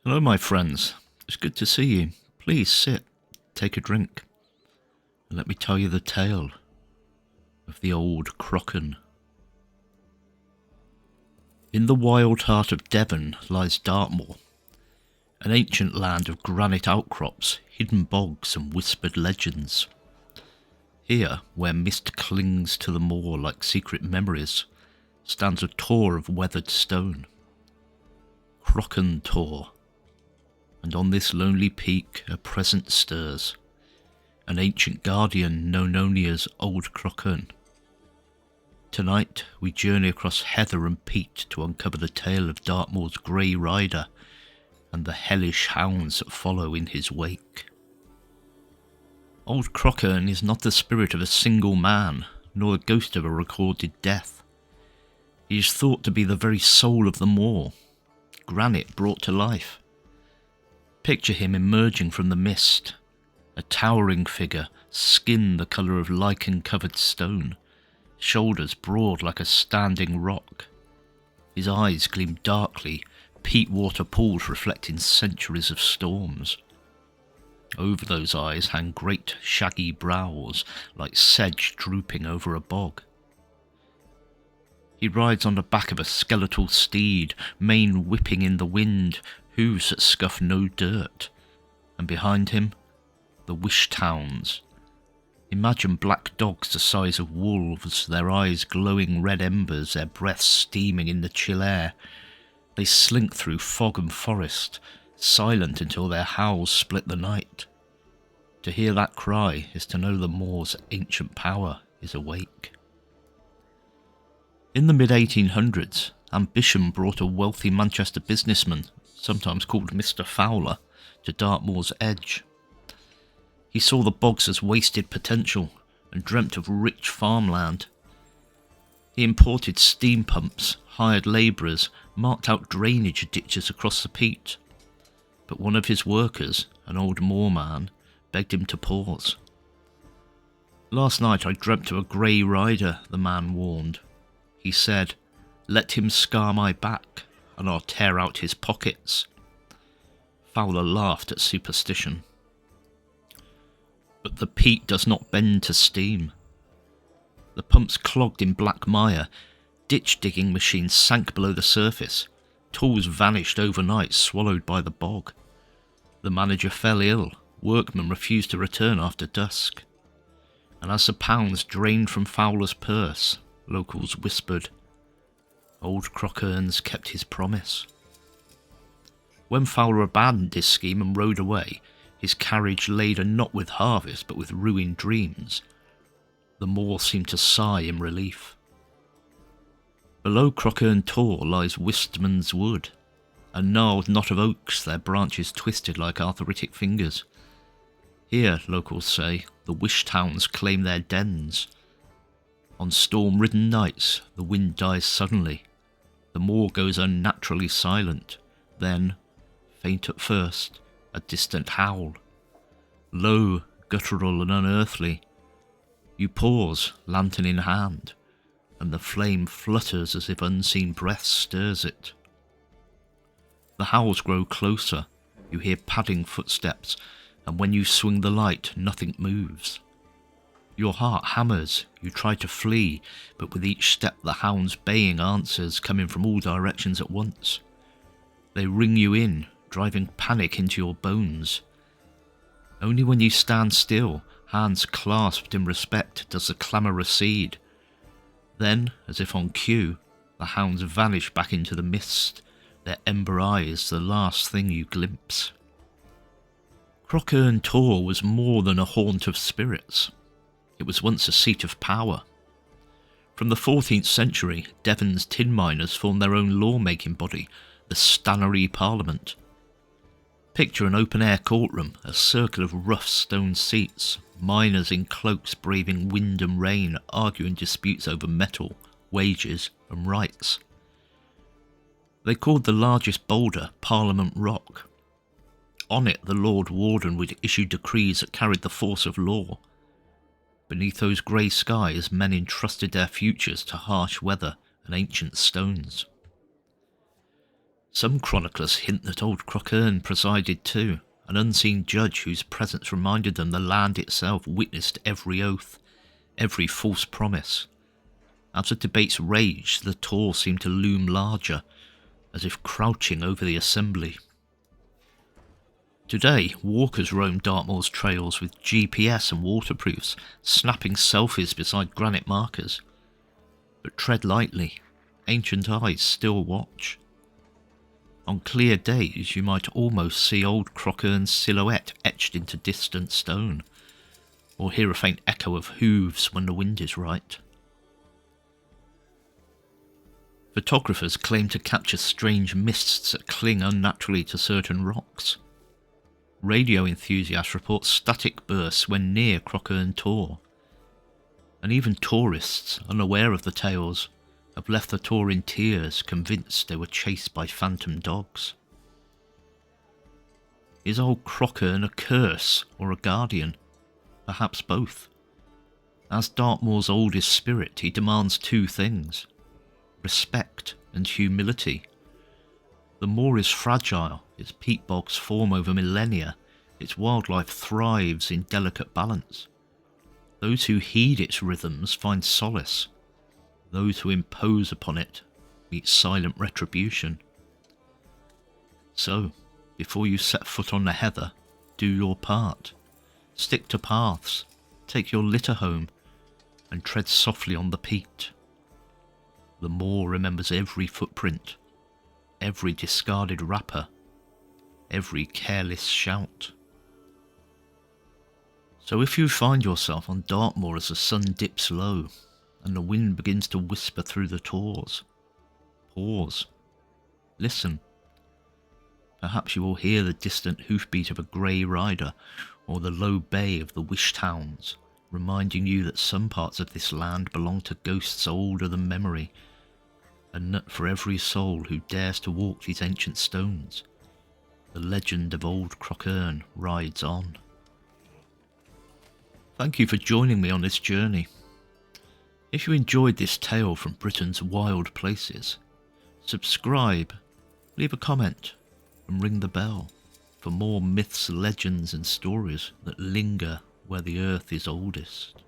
Hello, my friends. It's good to see you. Please sit, take a drink, and let me tell you the tale of the Old Crockern. In the wild heart of Devon lies Dartmoor, an ancient land of granite outcrops, hidden bogs and whispered legends. Here, where mist clings to the moor like secret memories, stands a tor of weathered stone. Crockern Tor. And on this lonely peak a presence stirs, an ancient guardian known only as Old Crockern. Tonight we journey across heather and peat to uncover the tale of Dartmoor's grey rider and the hellish hounds that follow in his wake. Old Crockern is not the spirit of a single man, nor the ghost of a recorded death. He is thought to be the very soul of the moor, granite brought to life. Picture him emerging from the mist, a towering figure, skin the colour of lichen-covered stone, shoulders broad like a standing rock. His eyes gleam darkly, peat-water pools reflecting centuries of storms. Over those eyes hang great shaggy brows, like sedge drooping over a bog. He rides on the back of a skeletal steed, mane whipping in the wind, hooves that scuff no dirt, and behind him, the wished hounds. Imagine black dogs the size of wolves, their eyes glowing red embers, their breaths steaming in the chill air. They slink through fog and forest, silent until their howls split the night. To hear that cry is to know the moor's ancient power is awake. In the mid-1800s, ambition brought a wealthy Manchester businessman, sometimes called Mr. Fowler, to Dartmoor's edge. He saw the bogs as wasted potential and dreamt of rich farmland. He imported steam pumps, hired labourers, marked out drainage ditches across the peat. But one of his workers, an old moorman, begged him to pause. "Last night I dreamt of a grey rider," the man warned. He said, "Let him scar my back, and I'll tear out his pockets." Fowler laughed at superstition. But the peat does not bend to steam. The pumps clogged in black mire, ditch-digging machines sank below the surface, tools vanished overnight, swallowed by the bog. The manager fell ill, workmen refused to return after dusk. And as the pounds drained from Fowler's purse, locals whispered, "Old Crockern's kept his promise." When Fowler abandoned his scheme and rode away, his carriage laden not with harvest but with ruined dreams. The moor seemed to sigh in relief. Below Crockern Tor lies Wistman's Wood, a gnarled knot of oaks, their branches twisted like arthritic fingers. Here, locals say, the wished hounds claim their dens. On storm-ridden nights, the wind dies suddenly. The moor goes unnaturally silent. Then, faint at first, a distant howl. Low, guttural and unearthly. You pause, lantern in hand, and the flame flutters as if unseen breath stirs it. The howls grow closer. You hear padding footsteps, and when you swing the light, nothing moves. Your heart hammers, you try to flee, but with each step the hound's baying answers coming from all directions at once. They ring you in, driving panic into your bones. Only when you stand still, hands clasped in respect, does the clamour recede. Then, as if on cue, the hounds vanish back into the mist, their ember eyes the last thing you glimpse. Crockern Tor was more than a haunt of spirits. It was once a seat of power. From the 14th century, Devon's tin miners formed their own law-making body, the Stannery Parliament. Picture an open-air courtroom, a circle of rough stone seats, miners in cloaks braving wind and rain, arguing disputes over metal, wages and rights. They called the largest boulder Parliament Rock. On it the Lord Warden would issue decrees that carried the force of law. Beneath those grey skies, men entrusted their futures to harsh weather and ancient stones. Some chroniclers hint that Old Crockern presided too, an unseen judge whose presence reminded them the land itself witnessed every oath, every false promise. As the debates raged, the Tor seemed to loom larger, as if crouching over the assembly. Today, walkers roam Dartmoor's trails with GPS and waterproofs, snapping selfies beside granite markers. But tread lightly, ancient eyes still watch. On clear days, you might almost see Old Crockern's silhouette etched into distant stone, or hear a faint echo of hooves when the wind is right. Photographers claim to capture strange mists that cling unnaturally to certain rocks. Radio enthusiasts report static bursts when near Crockern Tor. And even tourists, unaware of the tales, have left the Tor in tears, convinced they were chased by phantom dogs. Is Old Crockern a curse or a guardian? Perhaps both. As Dartmoor's oldest spirit, he demands two things: respect and humility. The moor is fragile, its peat bogs form over millennia, its wildlife thrives in delicate balance. Those who heed its rhythms find solace. Those who impose upon it meet silent retribution. So, before you set foot on the heather, do your part. Stick to paths, take your litter home, and tread softly on the peat. The moor remembers every footprint, every discarded wrapper, every careless shout. So if you find yourself on Dartmoor as the sun dips low, and the wind begins to whisper through the tors, pause, listen. Perhaps you will hear the distant hoofbeat of a grey rider, or the low bay of the wished hounds, reminding you that some parts of this land belong to ghosts older than memory, and that for every soul who dares to walk these ancient stones, the legend of Old Crockern rides on. Thank you for joining me on this journey. If you enjoyed this tale from Britain's wild places, subscribe, leave a comment, and ring the bell for more myths, legends and stories that linger where the earth is oldest.